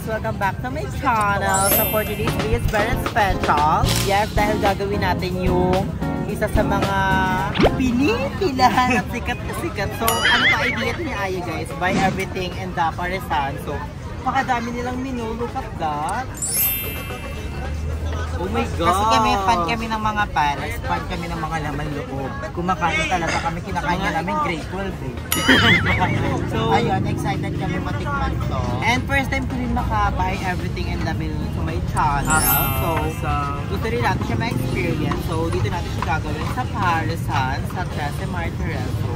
Welcome back to my channel. So for today's video is very special. Yes, dahil gagawin natin yung isa sa mga pinipilahan at sikat na sikat. So ano pa idea ni Aya guys? Buy everything in the Parisan. So pakadami nilang menu. Look at that. Oh my God! Kasi fan kami ng mga pares, fan kami ng mga laman loob. Kumakain talaga kami, kinakain niya namin grade 12 eh. So, ayun, excited kami matikman to. And first time ko rin makabuy everything in the menu to my channel. So gusto rin natin siya ma-experience. So, dito natin siya gagawin sa Parisan, sa Trece Martirel. So,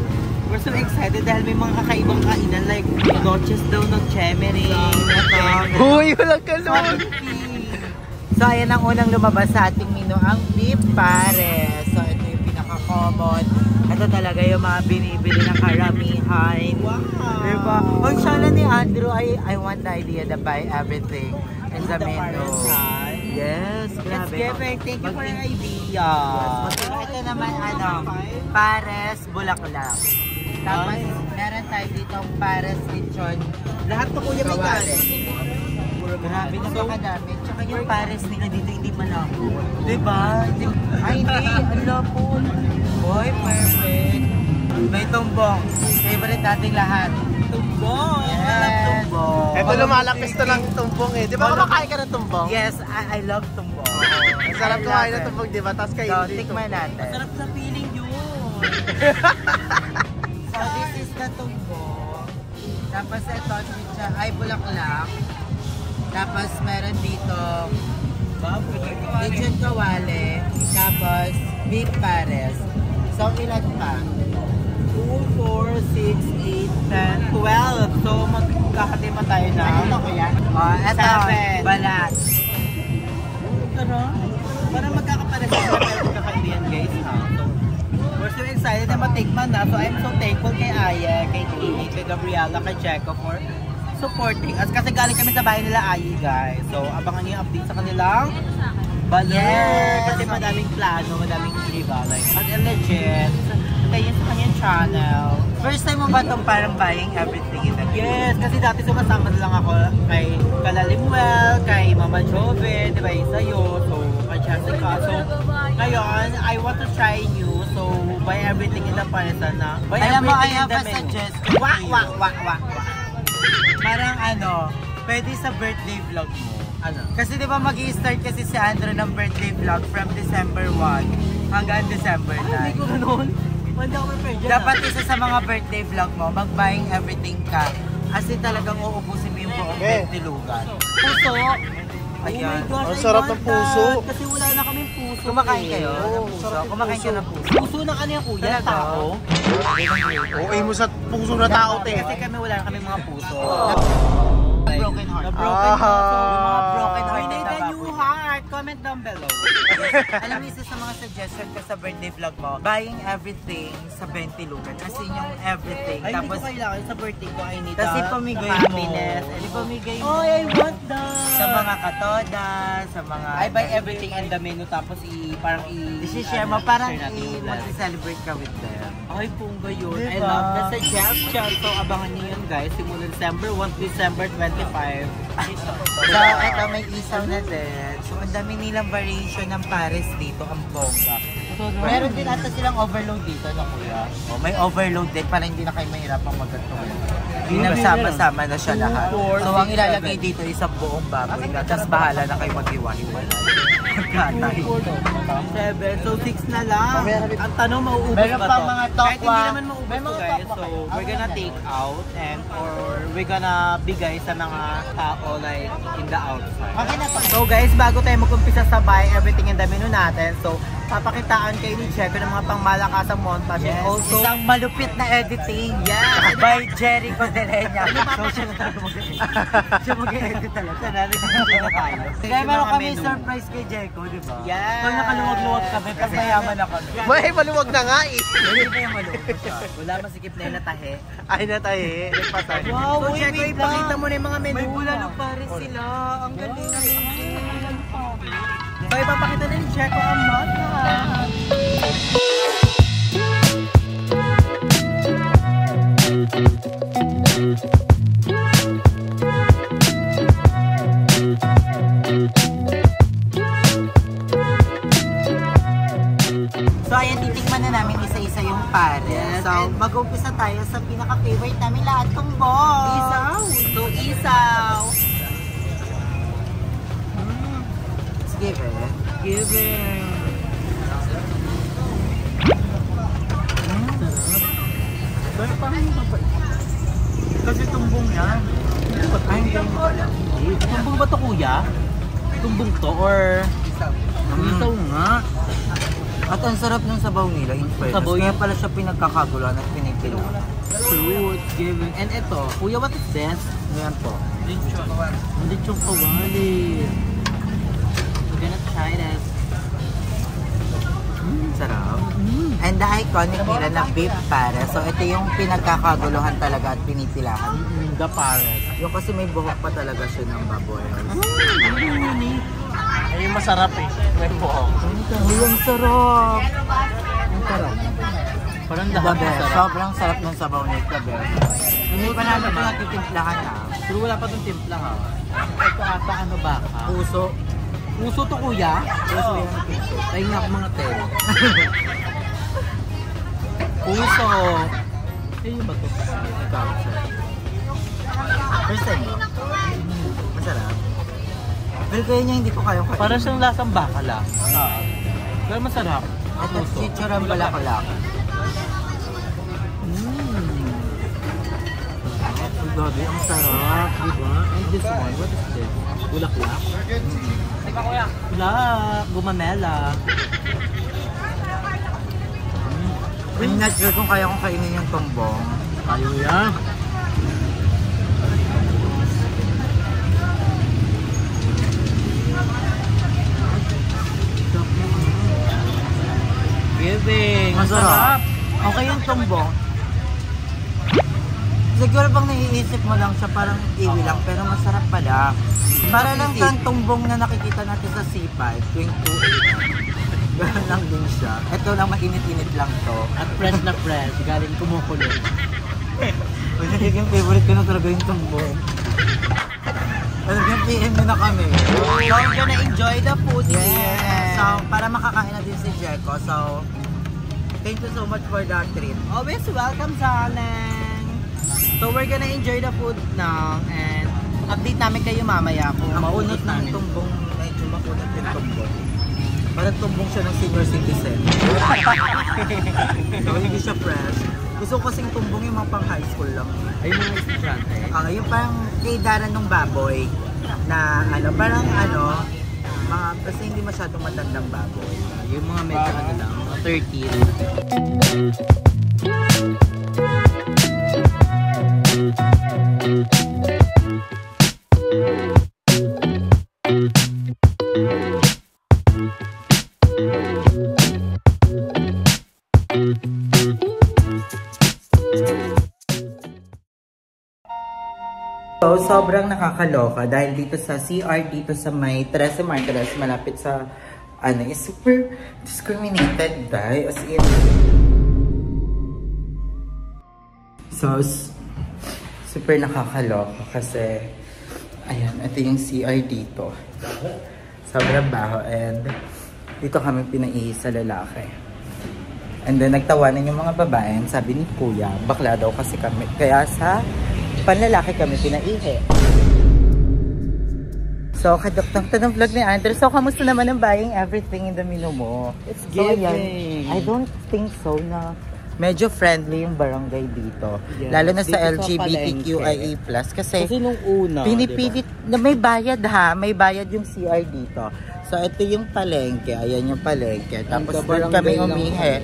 we're so excited dahil may mga kakaibang kainan like noches daw ng chemering. Uy, walang kalon! So, ayan ang unang lumabas sa ating menu, ang beef pares. So, ito yung pinaka-common. Ito talaga yung mga binibili ng karamihan. Wow! Diba? Ang sala ni Andrew, I want the idea to buy everything in the menu. Yes, grabe. Thank you for your idea. Ito naman, pares bulaklak. Tapos, meron tayo dito pares lechon. Lahat to kuya may kanin. Grabe na pakadami. Tsaka yung pares nila dito hindi malabo. Diba? Ay hindi, ang lapon. Boy, perfect. May tumbong. Favorite nating lahat. Tumbong! Yes. Tumbong. Ito lumalapis to ng tumbong eh. Di ba kumakain ka ng tumbong? Yes, I love tumbong. Ang sarap kumain ng tumbong, di ba? Tapos kayo So, dito. tikman natin. Sarap sa feeling yun. So, this is the tumbong. Tapos ito, ay bulaklak. Tapos meron dito lechon kawale. Tapos beef pares. So, ilan pa? 2, 4, 6, 8, 10, 12. So, magkakatima tayo na. Ano ko yan? Ito, 7. balat. Pero, parang magkakapares sila pero magkakaibigan guys ha. So, we're so excited na matikman na. So, I'm so thankful kay Aya, kay Kiki, kay Gabriela, kay Checo for supporting us. Kasi galing kami sa bahay nila Aya guys. So, abangan niyo yung update sa kanilang balon. Yes! Kasi madaming plano, madaming iba. Like, legit. Kaya sa kanyang channel. First time mo ba itong parang buying everything in the Yes, kasi dati sumasama na lang ako kay Kalalimwell, kay Mama Jove, di ba, sa'yo, so, kay Jessica. So, ngayon, I want to try new, so, buy everything in the Parisan na. Buy Alam mo, I everything in have the a menu. suggestion. Wak. Parang pwede sa birthday vlog mo. Ano? Kasi di ba mag-i-start kasi si Andrew ng birthday vlog from December 1 hanggang December 9. Ay, hindi ko ganun. Wala ako prepared dyan. Dapat isa sa mga birthday vlog mo, mag-buying everything ka. Kasi talagang uubusin mo yung buong birthday-lugan. Puso. Ayan. Oh my gosh, Ang sarap ng puso. Kasi wala na kaming puso. Kumakain kayo eh. ng puso? Kumakain ka ng puso? Puso na kanina kuya, Talaga? tao. Okay mo sa puso na tao, te. Kasi kami wala na kaming mga puso. Broken heart. The broken heart. So, yung mga broken heart We need na a new baboy. heart. Comment down below. Alam mo, isa sa mga suggestion ko sa birthday vlog mo, buying everything sa 20 lugan. Kasi yung everything. Ay, hindi Tapos, ko kailangan sa birthday ko. I need kasi the pamigay mo. happiness. Di pamigay mo. Oh, I want that. Sa mga katoda, sa mga... I buy everything in the menu tapos parang I-share mo, parang share natin yung vlog. mag-celebrate ka with them. Ay, pungga yun. I Diba? love that. Sa Chef. So, abangan niyo yun guys. Simula December 1 to December 25. So, eto may isaw na din. So, ang dami nilang variation ng pares dito, ang bongga. Meron din ata silang overload dito, no kuya? O, may overload din para hindi na kayo mahirapang magkatuloy. Pinagsama-sama na siya lahat. So, ang ilalagay dito is ang buong baboy na. Tapos bahala na kayo mag-iwa-iwala. Magkatay. 7. So, 6 na lang. Ang tanong, mauubos Meron ba pa to? mga Kahit tokwa. hindi naman maubos May to mga guys. tokwa So, kayo. we're gonna take out and or we're gonna bigay sa mga tao like in the outside. Okay na to. So guys, bago tayo mag-umpisa sa buy everything in the menu natin, so papakitaan kayo ni Checo ng mga pangmalakasang montage and also Isang malupit na editing. Yeah. By Jerry Codelenya. So, siya na talaga mag-edit. Siya mag-edit talaga. Narinig na tayo. Kaya meron Mga kami menu. surprise kay Jericho, di ba? Yes. Pag nakaluwag-luwag kami, pag mayaman na kami. May maluwag na nga eh. Hindi pa yung maluwag siya. Wala masikip na yung natahe. Ay natahi. Nagpatay. Wow, So Checo, ipakita mo na yung mga menu. May bulalo pares sila. Ang galing. So ipapakita na ni Checo ang mata. Yes. So, mag-umpisa tayo sa pinaka-favorite namin lahat, tumbong. Isaw. So, isaw. Let's give it. Giving. Pero parang mapait. Kasi tumbong yan. Ay, hindi mo pala. Tumbong ba to, kuya? Tumbong to or isaw nga? At ang sarap ng sabaw nila, in fairness. Sabaw Kaya yun. pala siya pinagkakaguluhan at pinipilahan. Fruit, giving. And ito, kuya, what is this? Ngayon po. Lechon kawali. We're gonna try this. Sarap. And the iconic nila na beef pare. So ito yung pinagkakaguluhan talaga at pinipilahan. The parrot. Yung kasi may buhok pa talaga siya ng baboy. Ay, masarap eh. May buhok. Ay, ang sarap! Ang sarap. Parang lahat Gabi, masarap. sobrang sarap ng sabaw nito, gabi. Hindi pa namin ito natitimplahan na. Pero wala pa itong timpla ha. Ito ata ano ba ka? Puso. Puso to, kuya? Puso yan ang puso. Tayo nga ako mga ten. Puso. Ayun ba ito? Ikaw, sarap. First time mo? Masarap. Pero kaya niya hindi ko kayang kainin. Parang siyang lasang baka lang. Pero masarap. At Puso. chicharan balakalak. Ang gabi, ang sarap, diba? And this one, what is this? Bulaklak? Bulak, gumamela. I'm not sure kung kaya kong kainin yung tumbong. Ayaw yan. Giving. Masarap. Okay yung tumbong. Siguro bang naiisip mo lang siya parang iwi lang pero masarap pala. Para lang kang tumbong na nakikita natin sa C5 tuwing 2 Gano'n lang din siya. Ito lang mainit-init lang to. At fresh na fresh. Galing kumukulo. Nagiging favorite ko na talaga yung tumbong. Talagang PM na kami. So, we're gonna enjoy the food here. Yes. So, para makakain na din si Jericho. So, thank you so much for that treat. Always welcome, Zalang. So, we're gonna enjoy the food now. And update namin kayo mamaya kung Ang maunot unot ng namin. tumbong, medyo makunot yung tumbong. Parang tumbong siya ng senior citizen. So, hindi siya fresh. Gusto ko kasing tumbong yung mga pang high school lang. Ay, mga estudyante. Yung parang kaidaran ng baboy na ano, parang ano, mga, kasi hindi masyadong matandang baboy. Yung mga medyo ano lang, mga 13. So, sobrang nakakaloka dahil dito sa CR, dito sa may Teresa Martires, malapit sa, ano, is super discriminated dahil as in. So, super nakakaloka kasi, ayan, ito yung CR dito. Sobrang baho and dito kami pinaihi sa lalaki. And then, nagtawanan yung mga babae, sabi ni Kuya, bakla daw kasi kami. Kaya sa panlalaki kami pinaihi. So, kadoktan to ng vlog ni Andrew. So, kamusta naman ang buying everything in the menu mo? It's So, giving. ayan, I don't think so na medyo friendly yung barangay dito. Yes, Lalo na sa dito sa LGBTQIA+. Kasi nung una, pinipilit na may bayad ha. May bayad yung CR dito. So, ito yung palengke. Ayan yung palengke. Tapos doon kami umihi.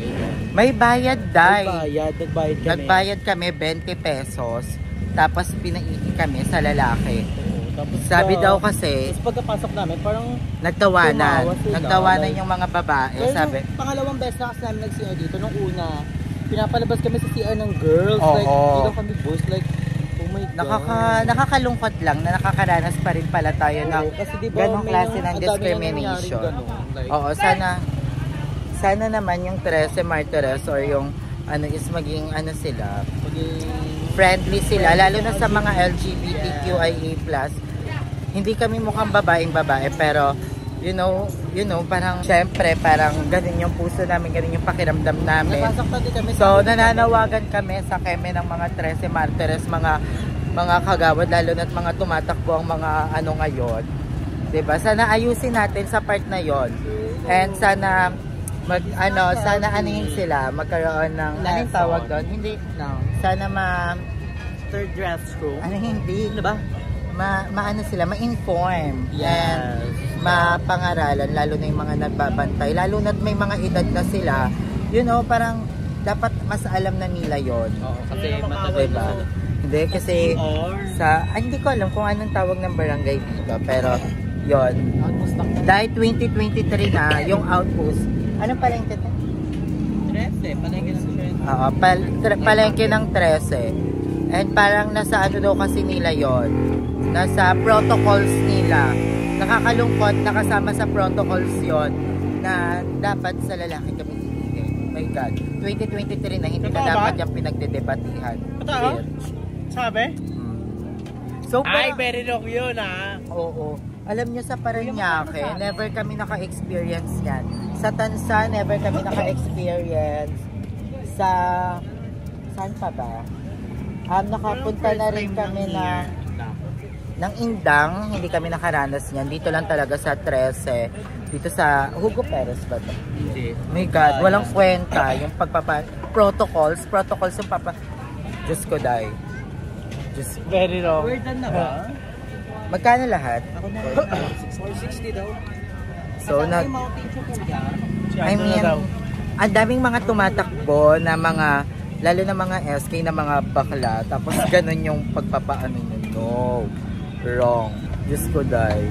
May bayad, dai. Nagbayad kami. Nagbayad kami 20 pesos. Tapos pinaihi kami sa lalaki. Tapos, Sabi daw kasi, tapos pagkapasok namin, parang nagtawanan. tumawa sila. Nagtawanan Like, yung mga babae. pero Sabi, nung pangalawang beses na kasi namin nag-CR dito, nung una, pinapalabas kami sa CR ng girls. Oo. Like, hindi lang kami boys. Like, oh my God. nakakalungkot lang na nakakaranas pa rin pala tayo ng Kasi diba, ganong may klase ang ng dami discrimination. nangyaring ganun. Like, Oo, sana naman yung Teresa Martires or yung ano is maging ano sila, friendly sila, lalo na sa mga LGBTQIA+. Hindi kami mukhang babaeng babae, pero you know, you know, parang syempre, parang ganun yung puso namin, ganun yung pakiramdam namin. Nasasaktan din kami So, nananawagan kami sa keme ng mga 13 martires, mga kagawad, lalo na't mga tumatakbo ang mga ano ngayon. Diba? Sana ayusin natin sa part na yon. And sana sana anuhin sila, magkaroon ng, anong tawag doon? Hindi, No. sana Third draft room. hindi, Ano ba? maano sila, ma-inform. Yes. And mapangaralan, lalo na yung mga nagbabantay, lalo na may mga edad na sila, you know, parang dapat mas alam na nila yon. Oo, kasi matagal Diba? na. Hindi, kasi Or hindi ko alam kung anong tawag ng barangay dito, pero yon. Dahil 2023 na, yung outpost, anong palengke ito? 13, palengke ng 13. Oo, palengke ng 13. And parang nasa ano daw kasi nila yon, nasa protocols nila. Nakakalungkot, nakasama sa protocols yon na dapat sa lalaki kami ibigay. My God, 2023 na hindi na dapat yung pinagdedebatihan. Totoo? Sabi? So, Ay, very wrong yun ah. oo. Alam nyo sa Parañaque, never kami naka-experience yan. Sa Tansa, never kami naka-experience. Saan pa ba? Nakapunta na rin kami ng Indang, hindi kami nakaranas niyan. Dito lang talaga sa 13. Dito sa Hugo Perez ba ito? Hindi. My God, walang kwenta. Yung protocols yung Diyos ko, day. Diyos. Very wrong. We're done na ba? Magkano lahat? Ako na. 460 daw. So, Kasama yung mountain chocolate. I mean, ang daming mga tumatakbo na mga, lalo na mga SK na mga bakla, tapos ganun yung pagpapaano nyo. No. Wrong. Diyos ko, day.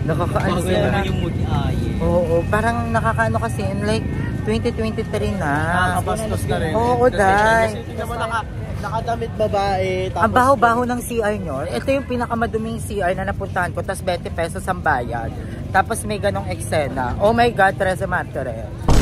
Nakakaano Bago sila. naman yung mood ni Aye. Oo, parang nakakaano kasi, in like, 2023 na. Nakakabastos na rin. Oo, day. Tingnan mo nakadamit babae. Tapos, Ang baho-baho ng CR nyo. Ito yung pinakamaduming CR na napuntahan ko, tapos 20 pesos ang bayad. Tapos may ganong eksena. Oh my God, Teresa Martires.